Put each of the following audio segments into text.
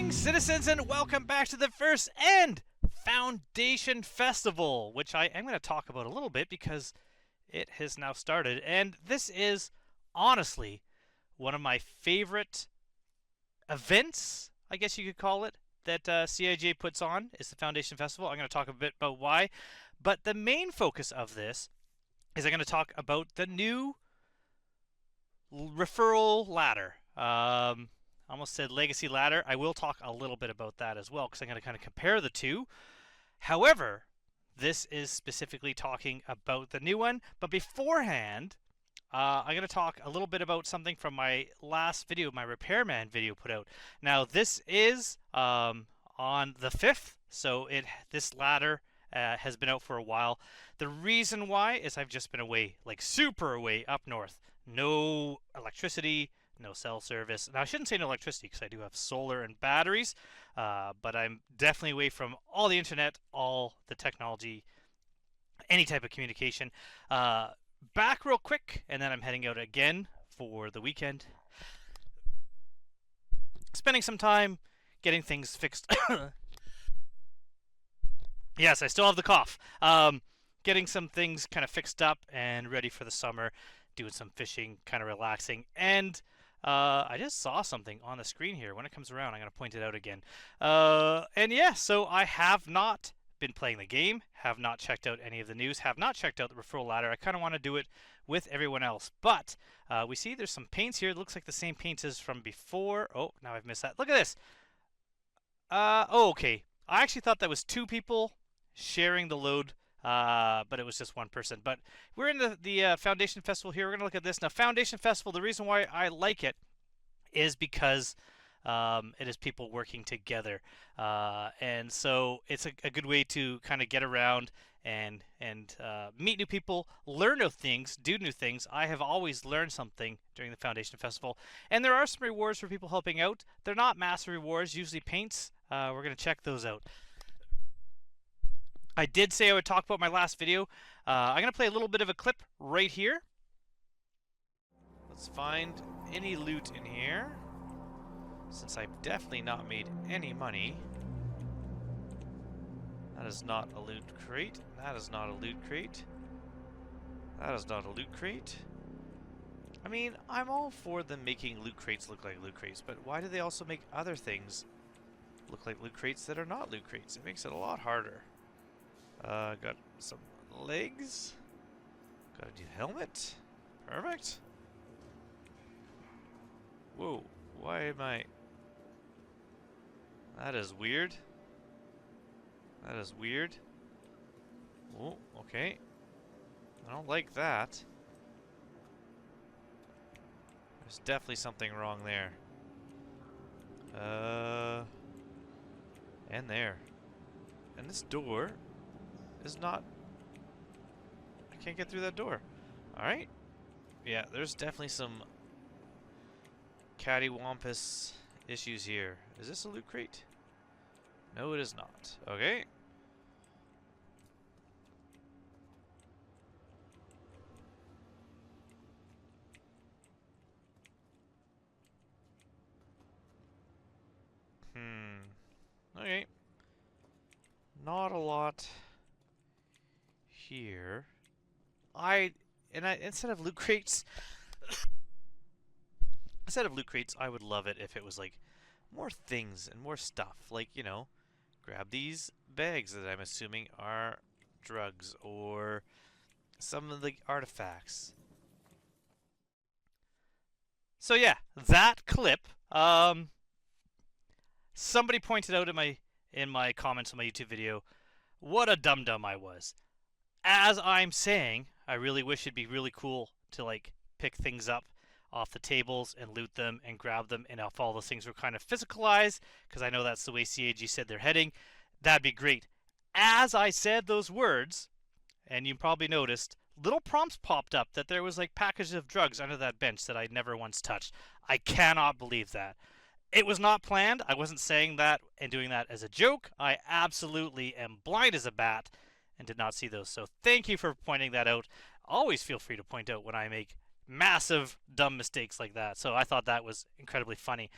Citizens, and welcome back to the first and Foundation Festival, which I am going to talk about a little bit because it has now started. And this is honestly one of my favorite events, I guess you could call it, that CIJ puts on is the Foundation Festival. I'm going to talk a bit about why. But the main focus of this is I'm going to talk about the new referral ladder. Almost said legacy ladder. I will talk a little bit about that as well because I'm going to kind of compare the two. However, this is specifically talking about the new one. But beforehand, I'm going to talk a little bit about something from my last video, my repairman video put out. Now, this is on the 5th, so this ladder has been out for a while. The reason why is I've just been away, like super away up north. No electricity, no cell service. Now, I shouldn't say no electricity because I do have solar and batteries, but I'm definitely away from all the internet, all the technology, any type of communication. Back real quick, and then I'm heading out again for the weekend. Spending some time getting things fixed. Yes, I still have the cough. Getting some things kind of fixed up and ready for the summer. Doing some fishing, kind of relaxing. And I just saw something on the screen here. When it comes around, I'm going to point it out again. And yeah, so I have not been playing the game, have not checked out any of the news, have not checked out the referral ladder. I kind of want to do it with everyone else. But we see there's some paints here. It looks like the same paints as from before. Oh, now I've missed that. Look at this. Oh, okay. I actually thought that was two people sharing the load. But it was just one person. But we're in the Foundation Festival here. We're going to look at this. Now, Foundation Festival, the reason why I like it is because it is people working together. And so it's a good way to kind of get around and meet new people, learn new things, do new things. I have always learned something during the Foundation Festival. And there are some rewards for people helping out. They're not massive rewards, usually paints. We're going to check those out. I did say I would talk about my last video. I'm going to play a little bit of a clip right here. Let's find any loot in here. Since I've definitely not made any money. That is not a loot crate. That is not a loot crate. That is not a loot crate. I mean, I'm all for them making loot crates look like loot crates, but why do they also make other things look like loot crates that are not loot crates? It makes it a lot harder. Got some legs. Got a new helmet. Perfect. Whoa, why am I... That is weird. That is weird. Oh, okay. I don't like that. There's definitely something wrong there. And there. And this door is not... I can't get through that door. Alright. Yeah, there's definitely some cattywampus issues here. Is this a loot crate? No, it is not. Okay. Okay. Not a lot here. Instead of loot crates, I would love it if it was like more things and more stuff. Like, you know, grab these bags that I'm assuming are drugs or some of the artifacts. So yeah, that clip. Somebody pointed out in my comments on my YouTube video what a dum-dum I was. As I'm saying, I really wish it'd be really cool to like pick things up off the tables and loot them and grab them, and if all those things were kind of physicalized, because I know that's the way CAG said they're heading, that'd be great. As I said those words, and you probably noticed, little prompts popped up that there was like packages of drugs under that bench that I'd never once touched. I cannot believe that. It was not planned. I wasn't saying that and doing that as a joke. I absolutely am blind as a bat and did not see those. So thank you for pointing that out. Always feel free to point out when I make massive dumb mistakes like that. So I thought that was incredibly funny.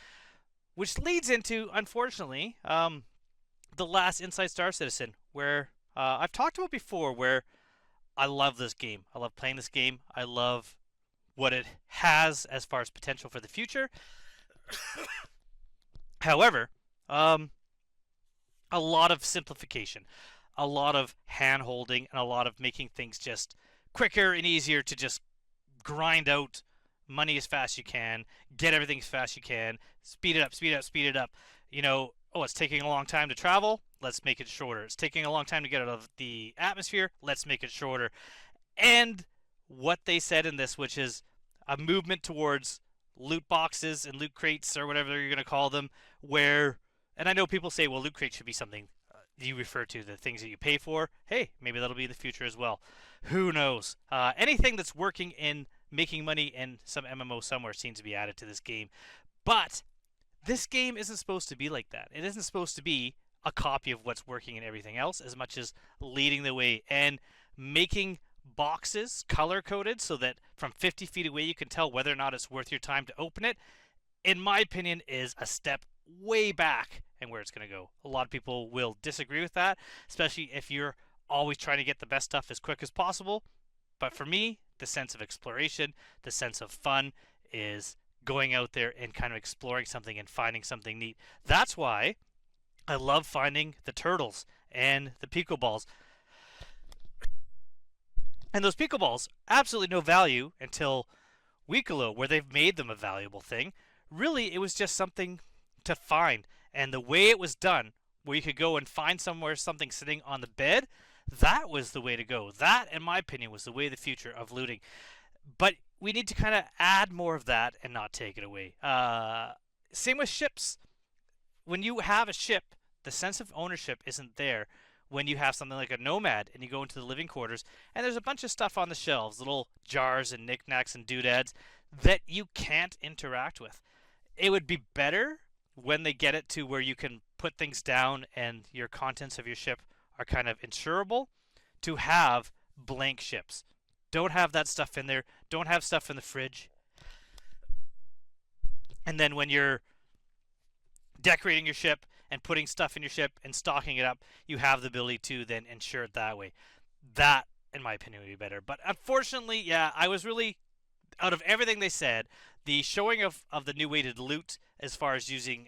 Which leads into, unfortunately, the last Inside Star Citizen, where I've talked about before, where I love this game. I love playing this game. I love what it has as far as potential for the future. However, a lot of simplification, a lot of hand holding, and a lot of making things just quicker and easier to just grind out money as fast as you can, get everything as fast as you can, speed it up, speed it up, speed it up. Oh, it's taking a long time to travel. Let's make it shorter. It's taking a long time to get out of the atmosphere. Let's make it shorter. And what they said in this, which is a movement towards loot boxes and loot crates or whatever you're going to call them, where, and I know people say, well, loot crates should be something you refer to the things that you pay for. Hey, maybe that'll be in the future as well. Who knows? Anything that's working in making money in some MMO somewhere seems to be added to this game. But this game isn't supposed to be like that. It isn't supposed to be a copy of what's working in everything else as much as leading the way and making boxes color coded so that from 50 feet away you can tell whether or not it's worth your time to open it, in my opinion, is a step way back and where it's going to go. A lot of people will disagree with that, especially if you're always trying to get the best stuff as quick as possible. But for me, the sense of exploration, the sense of fun is going out there and kind of exploring something and finding something neat. That's why I love finding the turtles and the Pico Balls. And those Pico Balls, absolutely no value until Weekalo, where they've made them a valuable thing. Really, it was just something to find. And the way it was done, where you could go and find somewhere something sitting on the bed, that was the way to go. That, in my opinion, was the way of the future of looting. But we need to kind of add more of that and not take it away. Same with ships. When you have a ship, the sense of ownership isn't there when you have something like a nomad and you go into the living quarters and there's a bunch of stuff on the shelves, little jars and knickknacks and doodads that you can't interact with. It would be better when they get it to where you can put things down and your contents of your ship are kind of insurable to have blank ships. Don't have that stuff in there. Don't have stuff in the fridge. And then when you're decorating your ship and putting stuff in your ship and stocking it up, you have the ability to then insure it that way. That, in my opinion, would be better. But unfortunately, yeah, I was really, out of everything they said, the showing of the new way to loot as far as using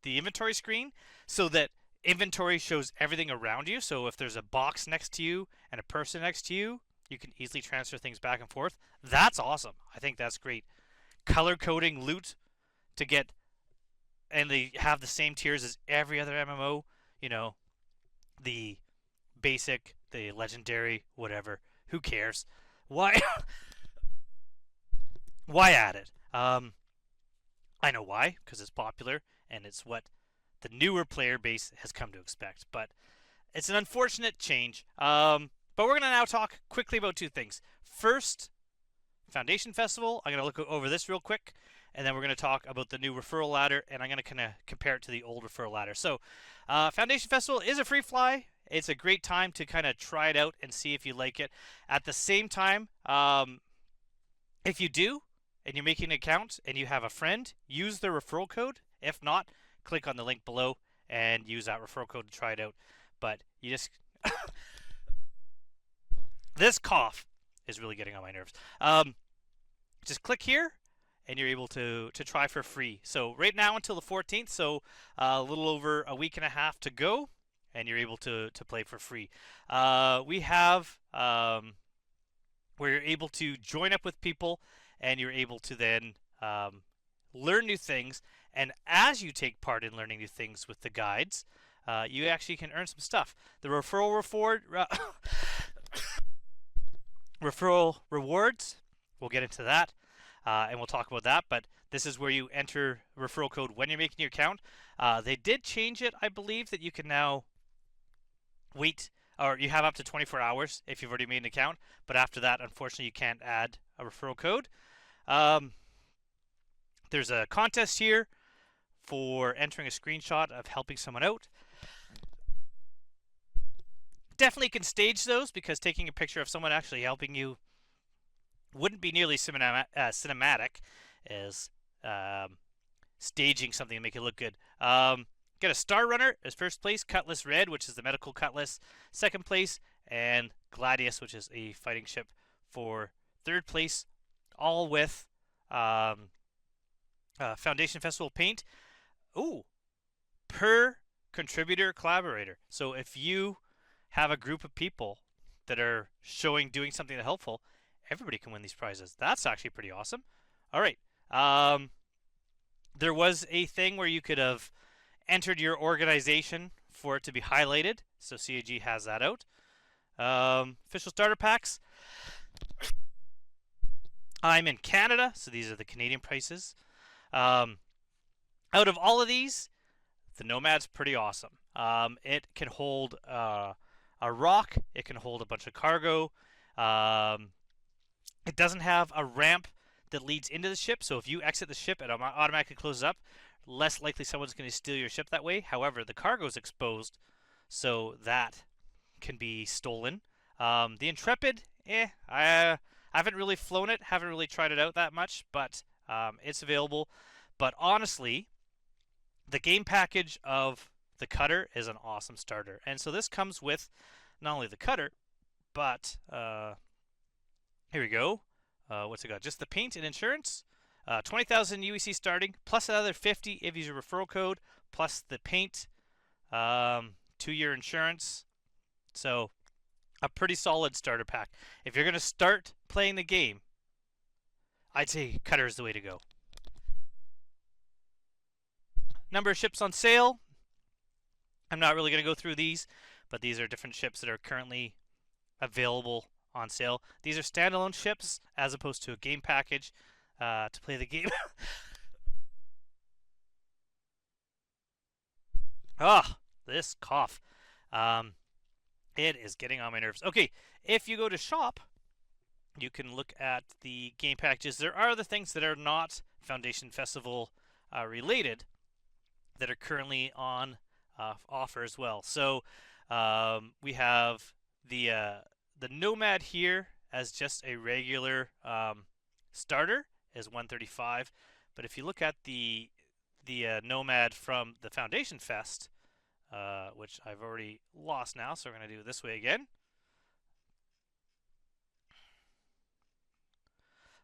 the inventory screen so that inventory shows everything around you. So if there's a box next to you and a person next to you, you can easily transfer things back and forth. That's awesome. I think that's great. Color coding loot to get, and they have the same tiers as every other MMO. The basic, the legendary, whatever. Who cares? Why? Why add it? I know why, because it's popular and it's what the newer player base has come to expect. But it's an unfortunate change. But we're going to now talk quickly about two things. First, Foundation Festival. I'm going to look over this real quick, and then we're going to talk about the new referral ladder, and I'm going to kind of compare it to the old referral ladder. So, Foundation Festival is a free fly. It's a great time to kind of try it out and see if you like it. At the same time, if you do, and you're making an account and you have a friend, use the referral code. If not, click on the link below and use that referral code to try it out. But you just... This cough is really getting on my nerves. Just click here, and you're able to try for free. So right now until the 14th, so a little over a week and a half to go, and you're able to play for free. We have where you're able to join up with people, and you're able to then learn new things. And as you take part in learning new things with the guides, you actually can earn some stuff. The referral rewards, we'll get into that, and we'll talk about that. But this is where you enter referral code when you're making your account. They did change it, I believe, that you can now wait or you have up to 24 hours if you've already made an account. But after that, unfortunately, you can't add a referral code. Um, there's a contest here for entering a screenshot of helping someone out. Definitely can stage those because taking a picture of someone actually helping you wouldn't be nearly cinematic as staging something to make it look good. Got a Star Runner as first place, Cutlass Red, which is the medical cutlass, second place, and Gladius, which is a fighting ship, for third place, all with Foundation Festival paint. Ooh, per contributor collaborator. So if you have a group of people that are doing something helpful, everybody can win these prizes. That's actually pretty awesome. All right. There was a thing where you could have entered your organization for it to be highlighted. So CAG has that out. Official starter packs. I'm in Canada, so these are the Canadian prices. Out of all of these, the Nomad's pretty awesome. It can hold a rock. It can hold a bunch of cargo. It doesn't have a ramp that leads into the ship, so if you exit the ship, it automatically closes up. Less likely someone's going to steal your ship that way. However, the cargo is exposed, so that can be stolen. The Intrepid, I haven't really flown it, haven't really tried it out that much, but it's available. But honestly, the game package of the cutter is an awesome starter. And so this comes with not only the cutter, but here we go. What's it got? Just the paint and insurance. 20,000 UEC starting, plus another 50 if you use a referral code, plus the paint, 2-year insurance. So a pretty solid starter pack. If you're going to start playing the game, I'd say cutter is the way to go. Number of ships on sale. I'm not really going to go through these, but these are different ships that are currently available on sale. These are standalone ships as opposed to a game package to play the game. This cough. It is getting on my nerves. Okay, if you go to shop, you can look at the game packages. There are other things that are not Foundation Festival related that are currently on offer as well. So we have the Nomad here as just a regular starter is 135, but if you look at the Nomad from the Foundation Fest, which I've already lost now, so we're going to do it this way again.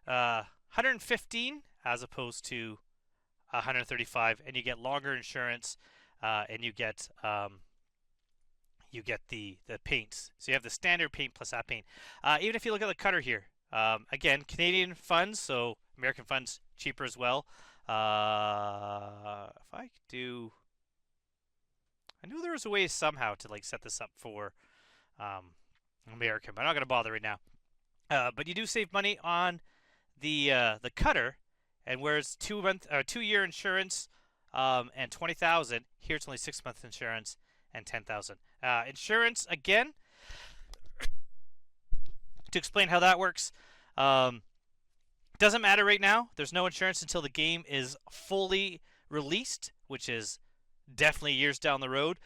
115 as opposed to 135, and you get longer insurance, and you get the paints. So you have the standard paint plus that paint. Even if you look at the cutter here, again, Canadian funds, so American funds cheaper as well. If I do, I knew there was a way somehow to like set this up for American, but I'm not going to bother right now. But you do save money on the cutter, and whereas 2-year insurance and 20,000, here it's only 6-month insurance and 10,000. Insurance again. To explain how that works, doesn't matter right now. There's no insurance until the game is fully released, which is definitely years down the road.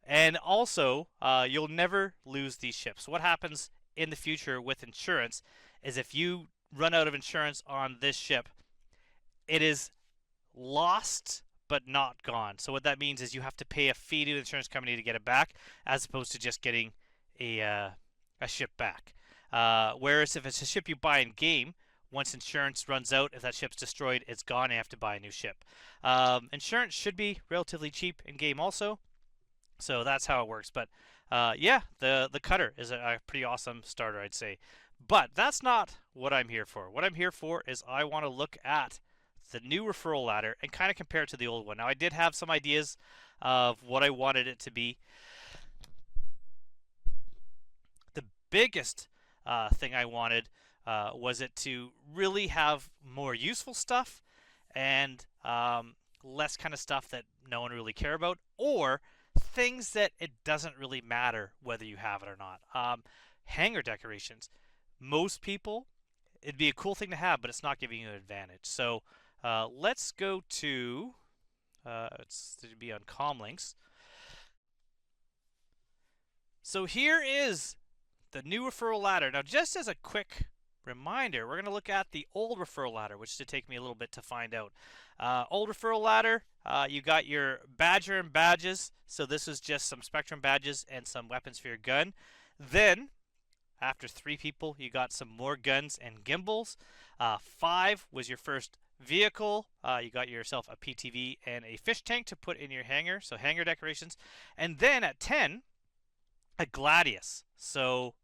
And also, you'll never lose these ships. What happens in the future with insurance is if you run out of insurance on this ship, it is lost but not gone. So what that means is you have to pay a fee to the insurance company to get it back, as opposed to just getting a ship back. Whereas if it's a ship you buy in game, once insurance runs out, if that ship's destroyed, it's gone and you have to buy a new ship. Insurance should be relatively cheap in game also, so that's how it works. But yeah, the cutter is a pretty awesome starter, I'd say. But that's not what I'm here for. What I'm here for is I want to look at the new referral ladder and kind of compare it to the old one. Now, I did have some ideas of what I wanted it to be. The biggest thing I wanted was it to really have more useful stuff and less kind of stuff that no one really care about, or things that it doesn't really matter whether you have it or not. Hanger decorations. Most people, it'd be a cool thing to have, but it's not giving you an advantage. So let's go to, it's to be on Comlinks. So here is the new referral ladder. Now, just as a quick reminder, we're going to look at the old referral ladder, which did take me a little bit to find out. Old referral ladder, you got your badger and badges. So this is just some spectrum badges and some weapons for your gun. Then, after 3 people, you got some more guns and gimbals. 5 was your first vehicle. You got yourself a PTV and a fish tank to put in your hangar, so hangar decorations. And then at 10, a gladius. So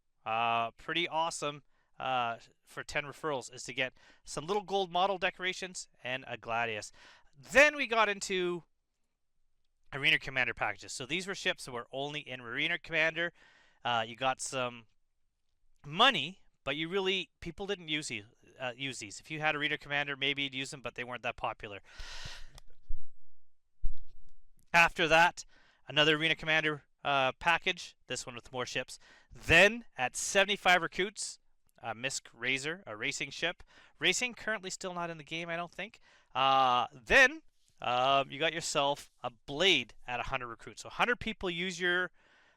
pretty awesome for 10 referrals is to get some little gold model decorations and a gladius. Then we got into arena commander packages. So these were ships that were only in arena commander. You got some money, but people didn't use these. If you had arena commander, maybe you'd use them, but they weren't that popular. After that, another arena commander package, this one with more ships. Then at 75 recruits, Misk Razor, a racing ship. Racing currently still not in the game, I don't think. Then you got yourself a blade at 100 recruits. So 100 people use your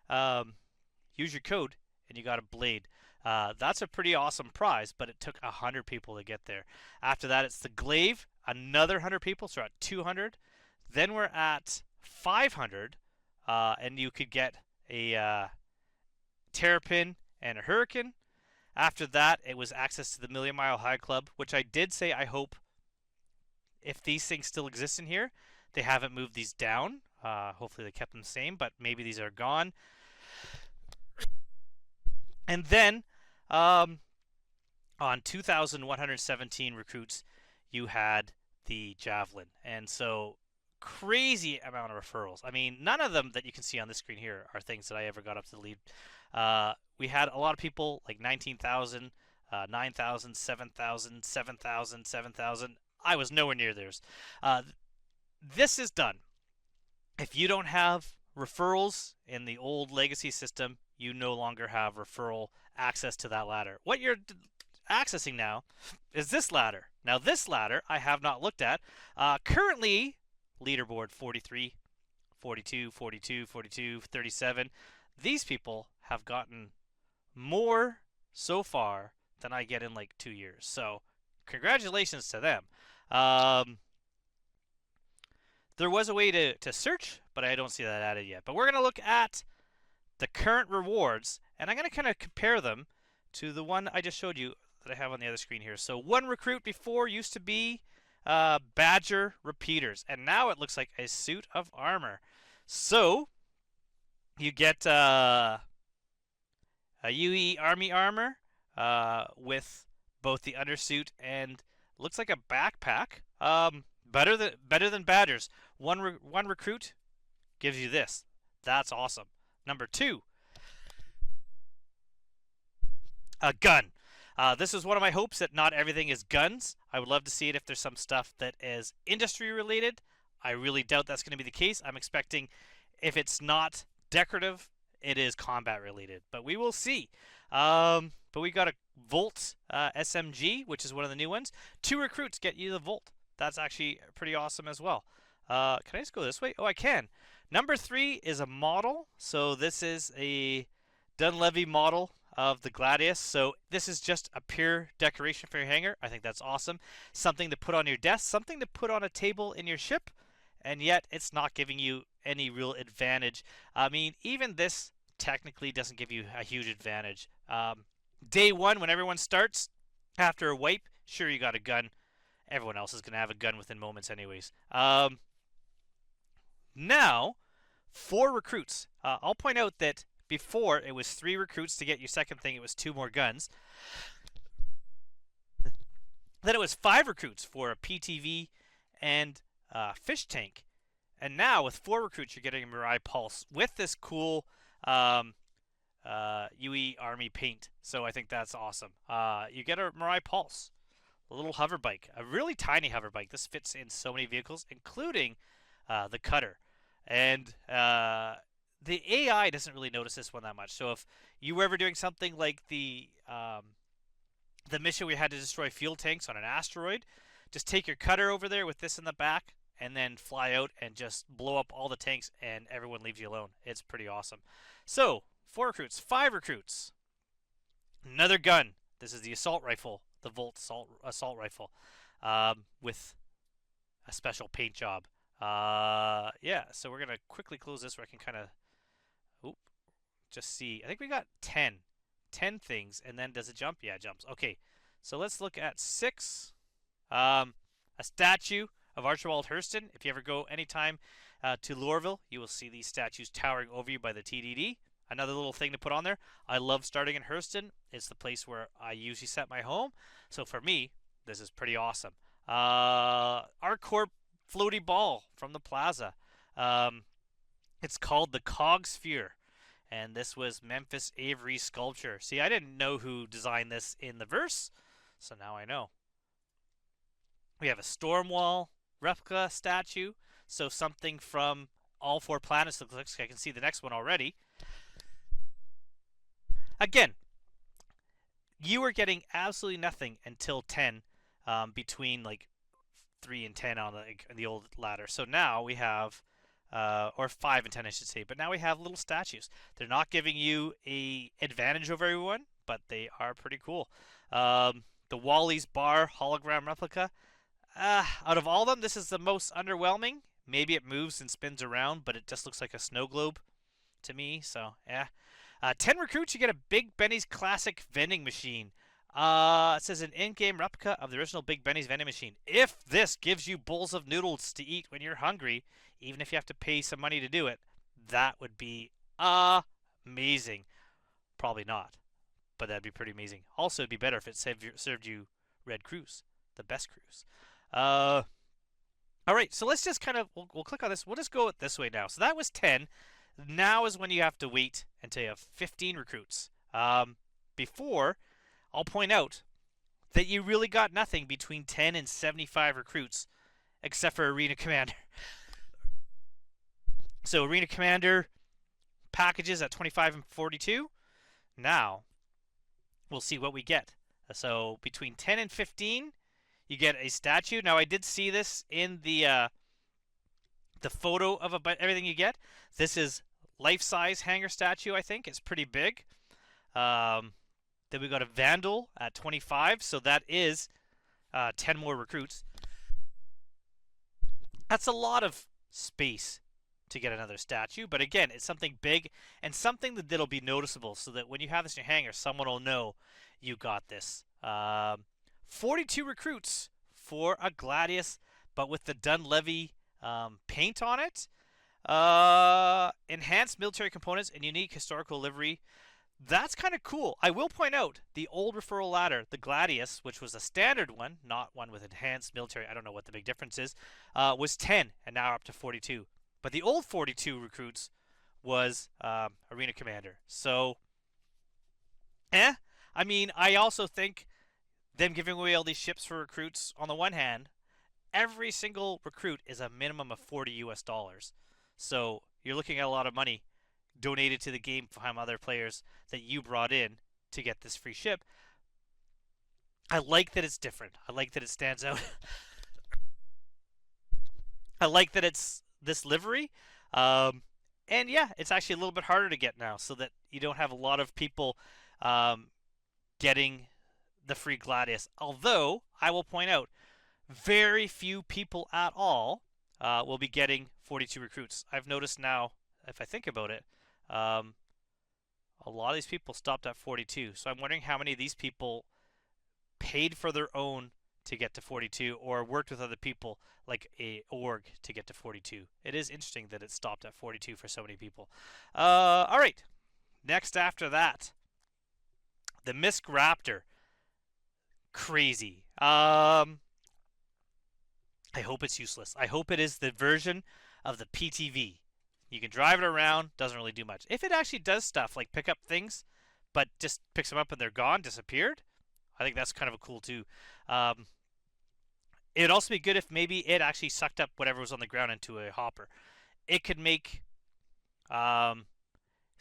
code, and you got a blade. That's a pretty awesome prize, but it took 100 people to get there. After that, it's the glaive, another 100 people, so we're at 200. Then we're at 500, and you could get a terrapin and a hurricane. After that, it was access to the Million Mile High Club, which I did say I hope, if these things still exist in here, they haven't moved these down. Hopefully they kept them the same, but maybe these are gone. And then on 2,117 recruits, you had the javelin. And so crazy amount of referrals. I mean, none of them that you can see on this screen here are things that I ever got up to the lead. We had a lot of people, like 19,000, 9,000, 7,000, 7,000, 7,000. I was nowhere near theirs. This is done. If you don't have referrals in the old legacy system, you no longer have referral access to that ladder. What you're accessing now is this ladder. Now, this ladder I have not looked at. Currently, leaderboard 43, 42, 42, 42, 37. These people have gotten more so far than I get in like 2 years. So, congratulations to them. There was a way to search, but I don't see that added yet. But we're going to look at the current rewards, and I'm going to kind of compare them to the one I just showed you that I have on the other screen here. So 1 recruit before used to be Badger repeaters, and now it looks like a suit of armor. So you get a UE Army armor with both the undersuit and looks like a backpack. Better than Badgers. One recruit gives you this. That's awesome. Number 2, a gun. This is one of my hopes that not everything is guns. I would love to see it if there's some stuff that is industry related. I really doubt that's going to be the case. I'm expecting if it's not decorative, it is combat related. But we will see. But we got a Volt SMG, which is one of the new ones. 2 recruits get you the Volt. That's actually pretty awesome as well. Can I just go this way? Oh, I can. Number 3 is a model. So this is a Dunleavy model of the Gladius. So this is just a pure decoration for your hangar. I think that's awesome. Something to put on your desk, something to put on a table in your ship, and yet it's not giving you any real advantage. I mean, even this technically doesn't give you a huge advantage. Day 1, when everyone starts, after a wipe, sure, you got a gun. Everyone else is going to have a gun within moments anyways. Now, 4 recruits. I'll point out that before it was 3 recruits to get your second thing. It was 2 more guns. Then it was 5 recruits for a PTV and fish tank. And now with 4 recruits, you're getting a Mirai Pulse with this cool UE Army paint. So I think that's awesome. You get a Mirai Pulse, a little hover bike, a really tiny hover bike. This fits in so many vehicles, including the cutter. And the AI doesn't really notice this one that much. So if you were ever doing something like the mission we had to destroy fuel tanks on an asteroid, just take your cutter over there with this in the back and then fly out and just blow up all the tanks and everyone leaves you alone. It's pretty awesome. So, 4 recruits, 5 recruits. Another gun. This is the assault rifle, the Volt assault rifle, with a special paint job. Yeah, so we're gonna quickly close this where I can kind of, oop, just see. I think we got 10 things, and then does it jump? Yeah, it jumps. Okay, so let's look at 6. Um, a statue of Archibald Hurston. If you ever go anytime to Lorville, you will see these statues towering over you by the TDD. Another little thing to put on there. I love starting in Hurston. It's the place where I usually set my home. So for me, this is pretty awesome. Arcorp floaty ball from the plaza. Um, it's called the Cog Sphere. And this was Memphis Avery's sculpture. See, I didn't know who designed this in the verse, so now I know. We have a Stormwall replica statue, so something from all 4 planets. Looks like I can see the next one already. Again, you are getting absolutely nothing until 10, between like 3 and 10 on the old ladder. So now we have, or 5 and 10, I should say. But now we have little statues. They're not giving you a advantage over everyone, but they are pretty cool. The Wally's Bar hologram replica. Out of all of them, this is the most underwhelming. Maybe it moves and spins around, but it just looks like a snow globe to me. So yeah. 10 recruits, you get a Big Benny's Classic vending machine. It says an in-game replica of the original Big Benny's vending machine. If this gives you bowls of noodles to eat when you're hungry, even if you have to pay some money to do it, that would be amazing. Probably not, but that'd be pretty amazing. Also, it'd be better if it served you Red Cruise, the best cruise. Uh, all right, so let's just kind of we'll click on this. We'll just go it this way now. So that was 10. Now is when you have to wait until you have 15 recruits. Before, I'll point out that you really got nothing between 10 and 75 recruits, except for Arena Commander. So Arena Commander packages at 25 and 42. Now we'll see what we get. So between 10 and 15, you get a statue. Now I did see this in the photo of everything you get. This is life-size hanger statue. I think it's pretty big. Then we got a Vandal at 25, so that is 10 more recruits. That's a lot of space to get another statue, but again, it's something big and something that'll be noticeable, so that when you have this in your hangar, someone will know you got this. 42 recruits for a Gladius, but with the Dunleavy paint on it. Enhanced military components and unique historical livery. That's kind of cool. I will point out the old referral ladder, the Gladius, which was a standard one, not one with enhanced military. I don't know what the big difference is. Was 10 and now up to 42. But the old 42 recruits was Arena Commander. So, I mean, I also think them giving away all these ships for recruits, on the one hand, every single recruit is a minimum of 40 US dollars. So you're looking at a lot of money donated to the game from other players that you brought in to get this free ship. I like that it's different. I like that it stands out. I like that it's this livery. And yeah, it's actually a little bit harder to get now, so that you don't have a lot of people getting the free Gladius. Although, I will point out, very few people at all will be getting 42 recruits. I've noticed now, if I think about it, a lot of these people stopped at 42. So I'm wondering how many of these people paid for their own to get to 42 or worked with other people like a org to get to 42. It is interesting that it stopped at 42 for so many people. All right. Next after that, the Misk Raptor. Crazy. I hope it's useless. I hope it is the version of the PTV. You can drive it around, doesn't really do much. If it actually does stuff like pick up things, but just picks them up and they're gone, disappeared, I think that's kind of a cool too. It'd also be good if maybe it actually sucked up whatever was on the ground into a hopper. It could make Um,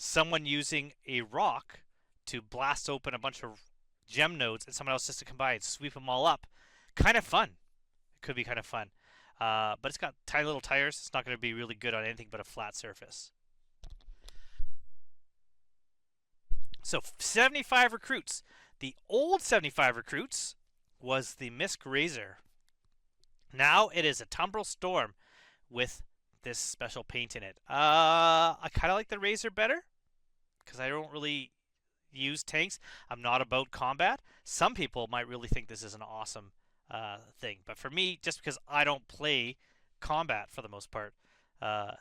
Someone using a rock to blast open a bunch of gem nodes and someone else just to come by and sweep them all up. Kind of fun. It could be kind of fun. But it's got tiny little tires. It's not going to be really good on anything but a flat surface. So 75 recruits. The old 75 recruits was the Misk Razor. Now it is a Tumbril Storm with this special paint in it. I kind of like the Razor better because I don't really use tanks. I'm not about combat. Some people might really think this is an awesome thing, but for me, just because I don't play combat for the most part, uh,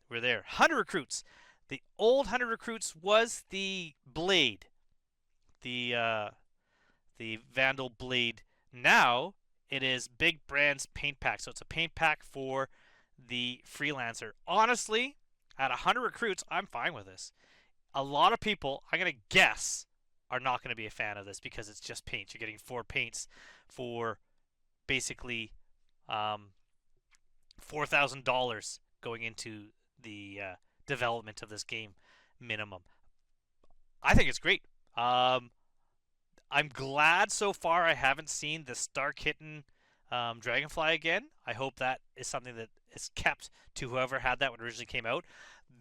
we're there. 100 recruits. The old 100 recruits was the blade, the the Vandal blade. Now it is Big Brand's paint pack. So it's a paint pack for the freelancer. Honestly, at 100 recruits, I'm fine with this. A lot of people, I'm going to guess, are not going to be a fan of this because it's just paint. You're getting 4 paints for basically $4,000 going into the development of this game minimum. I think it's great. I'm glad so far I haven't seen the Star Kitten Dragonfly again. I hope that is something that is kept to whoever had that when it originally came out.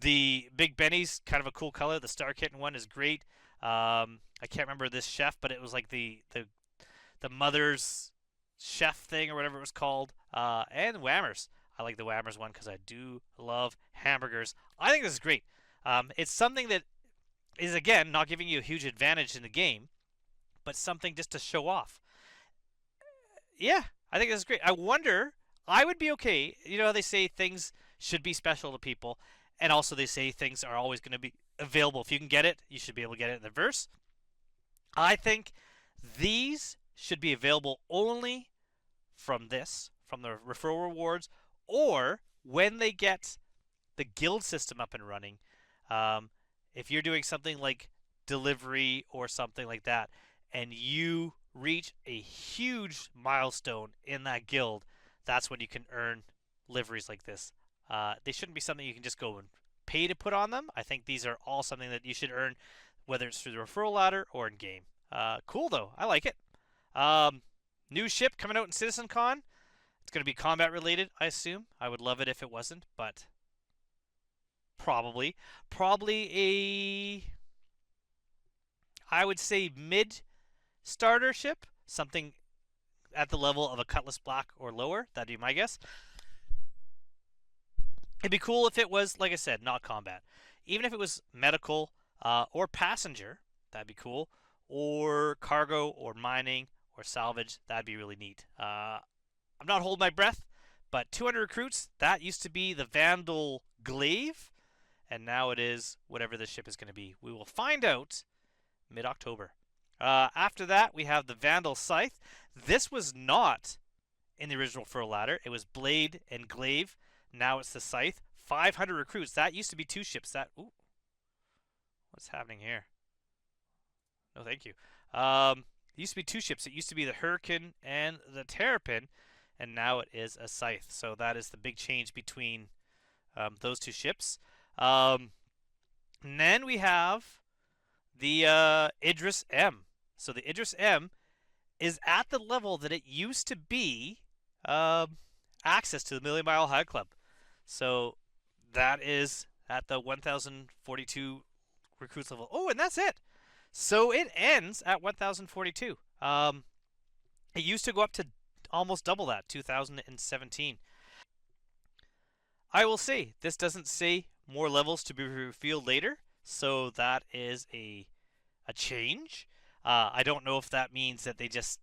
The Big Benny's kind of a cool color. The Star Kitten one is great. I can't remember this chef, but it was like the mother's chef thing or whatever it was called. And Whammers. I like the Whammers one because I do love hamburgers. I think this is great. It's something that is again not giving you a huge advantage in the game, but something just to show off. Yeah, I think this is great. I wonder, I would be okay. You know, they say things should be special to people, and also they say things are always going to be available. If you can get it, you should be able to get it in the verse. I think these should be available only from the referral rewards, or when they get the guild system up and running. Um, if you're doing something like delivery or something like that, and you reach a huge milestone in that guild, that's when you can earn liveries like this. They shouldn't be something you can just go and pay to put on them. I think these are all something that you should earn, whether it's through the referral ladder or in game. Cool though, I like it. Um, New ship coming out in Citizen Con. It's going to be combat related, I assume. I would love it if it wasn't, but probably a, I would say mid starter ship, something at the level of a Cutlass Black or lower. That'd be my guess. It'd be cool if it was, like I said, not combat. Even if it was medical or passenger, that'd be cool. Or cargo or mining or salvage, that'd be really neat. I'm not holding my breath, but 200 recruits, that used to be the Vandal Glaive, and now it is whatever this ship is going to be. We will find out mid-October. After that, we have the Vandal Scythe. This was not in the original Fur Ladder. It was Blade and Glaive. Now it's the Scythe. 500 recruits. That used to be 2 ships. Ooh, what's happening here? No, thank you. It used to be 2 ships. It used to be the Hurricane and the Terrapin, and now it is a Scythe. So that is the big change between those 2 ships. And then we have the Idris M. So the Idris M is at the level that it used to be access to the Million Mile High Club. So that is at the 1042 recruits level. Oh, and that's it. So it ends at 1042. It used to go up to almost double that, 2017. I will say, this doesn't say more levels to be revealed later, so that is a change. I don't know if that means that they just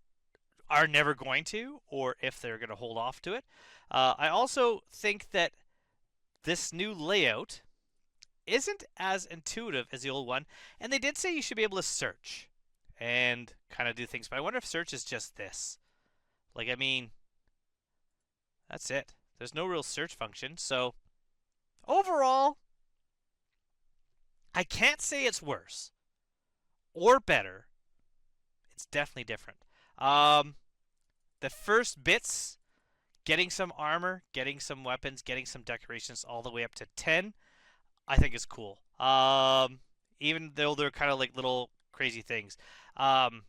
are never going to, or if they're going to hold off to it. I also think that this new layout isn't as intuitive as the old one, and they did say you should be able to search and kind of do things, but I wonder if search is just this. Like, I mean, that's it. There's no real search function, so overall, I can't say it's worse or better. It's definitely different. The first bits, getting some armor, getting some weapons, getting some decorations all the way up to 10. I think is cool. Even though they're kind of like little crazy things. Um,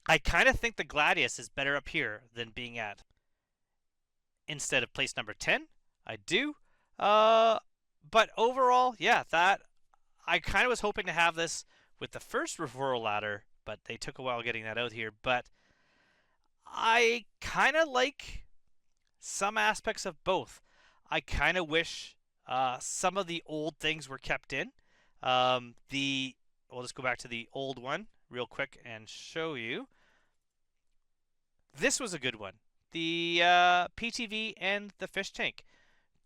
I kind of think the Gladius is better up here than being at instead of place number 10. I do. Uh, but overall, yeah, that I kind of was hoping to have this with the first referral ladder, but they took a while getting that out here. But I kind of like some aspects of both. I kind of wish some of the old things were kept in. The We'll just go back to the old one real quick and show you. This was a good one. The PTV and the fish tank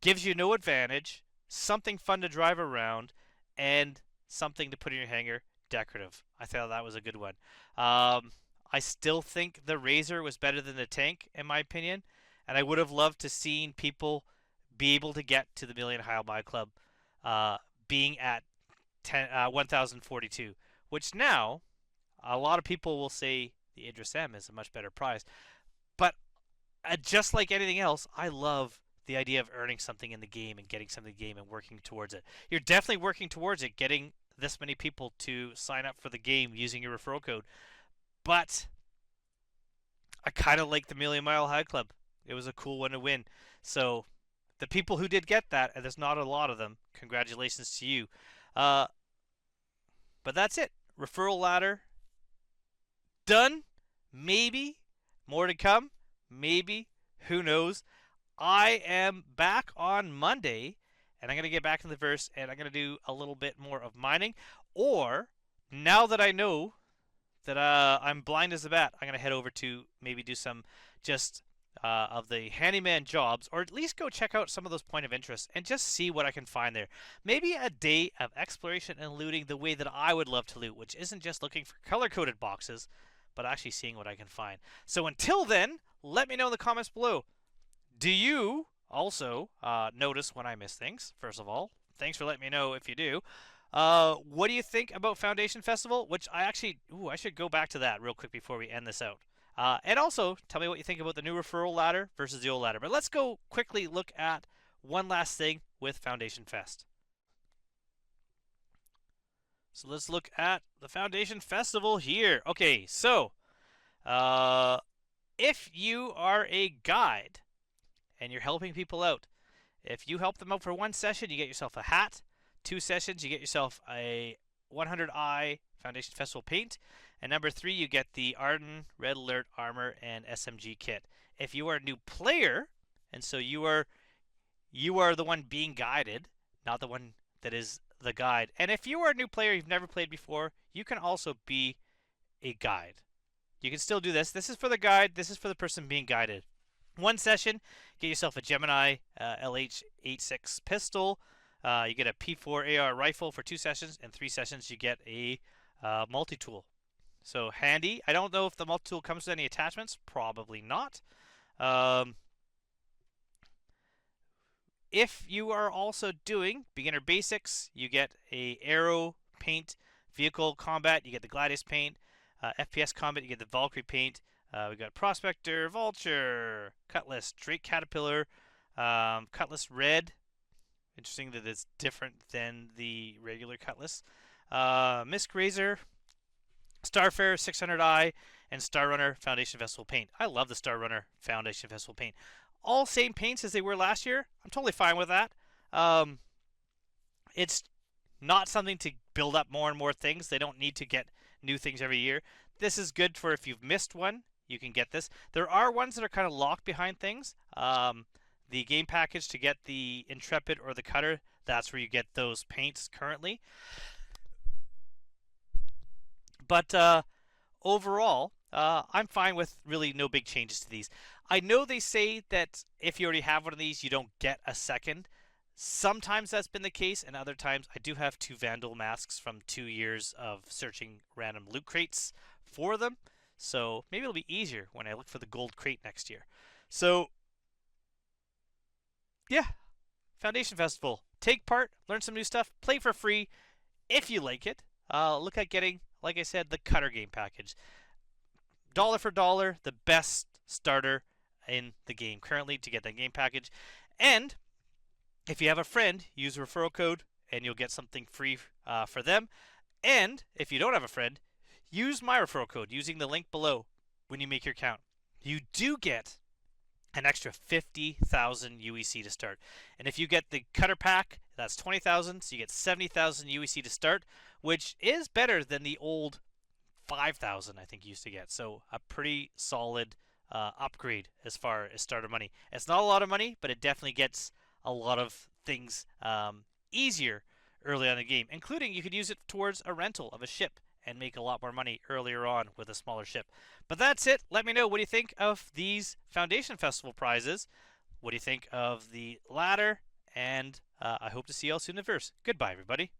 gives you no advantage, something fun to drive around, and something to put in your hangar. Decorative. I thought that was a good one. I still think the Razor was better than the tank, in my opinion, and I would have loved to seen people be able to get to the Million Mile Buy Club, uh, being at 1042, which now a lot of people will say the Idris M is a much better prize. But just like anything else, I love the idea of earning something in the game and getting something in the game and working towards it. You're definitely working towards it, getting this many people to sign up for the game using your referral code. But I kind of like the Million Mile High Club. It was a cool one to win. So the people who did get that, and there's not a lot of them, congratulations to you. Uh, but that's it. Referral ladder done. Maybe more to come. Maybe. Who knows? I am back on Monday, and I'm going to get back in the verse, and I'm going to do a little bit more of mining. Or, now that I know that I'm blind as a bat, I'm going to head over to maybe do some just of the handyman jobs, or at least go check out some of those point of interest and just see what I can find there. Maybe a day of exploration and looting the way that I would love to loot, which isn't just looking for color-coded boxes, but actually seeing what I can find. So until then, let me know in the comments below. Do you also notice when I miss things? First of all, thanks for letting me know if you do. What do you think about Foundation Festival? Which I should go back to that real quick before we end this out. And also, tell me what you think about the new referral ladder versus the old ladder. But let's go quickly look at one last thing with Foundation Fest. So let's look at the Foundation Festival here. Okay, so uh, if you are a guide and you're helping people out, if you help them out for one session, you get yourself a hat. 2 sessions, you get yourself a 100i Foundation Festival paint. And number 3, you get the Arden Red Alert armor and SMG kit. If you are a new player, and so you are the one being guided, not the one that is the guide. And if you are a new player, you've never played before, you can also be a guide. You can still do this. This is for the guide. This is for the person being guided. One session, get yourself a Gemini LH86 pistol. You get a P4 AR rifle for 2 sessions, and 3 sessions you get a multi-tool. So handy. I don't know if the multi-tool comes with any attachments. Probably not. If you are also doing beginner basics, you get a arrow paint, vehicle combat, you get the Gladius paint, FPS combat, you get the Valkyrie paint. We got Prospector, Vulture, Cutlass, Drake Caterpillar, Cutlass Red. Interesting that it's different than the regular Cutlass. Misk Razor, Starfarer 600i, and Star Runner Foundation Festival paint. I love the Star Runner Foundation Festival paint. All same paints as they were last year. I'm totally fine with that. It's not something to build up more and more things. They don't need to get new things every year. This is good for if you've missed one, you can get this. There are ones that are kind of locked behind things. The game package to get the Intrepid or the Cutter, that's where you get those paints currently. But overall, I'm fine with really no big changes to these. I know they say that if you already have one of these, you don't get a second. Sometimes that's been the case, and other times I do have 2 Vandal masks from 2 years of searching random loot crates for them. So maybe it'll be easier when I look for the gold crate next year. So yeah, Foundation Festival. Take part, learn some new stuff, play for free if you like it. Look at getting, like I said, the Cutter game package. Dollar for dollar, the best starter in the game currently to get that game package. And if you have a friend, use referral code and you'll get something free for them. And if you don't have a friend, use my referral code using the link below when you make your account. You do get an extra 50,000 UEC to start. And if you get the cutter pack, that's 20,000, so you get 70,000 UEC to start, which is better than the old 5,000 I think you used to get. So a pretty solid upgrade as far as starter money. It's not a lot of money, but it definitely gets a lot of things easier early on in the game, including you could use it towards a rental of a ship and make a lot more money earlier on with a smaller ship. But that's it. Let me know, what do you think of these Foundation Festival prizes? What do you think of the ladder? And I hope to see you all soon in the verse. Goodbye, everybody.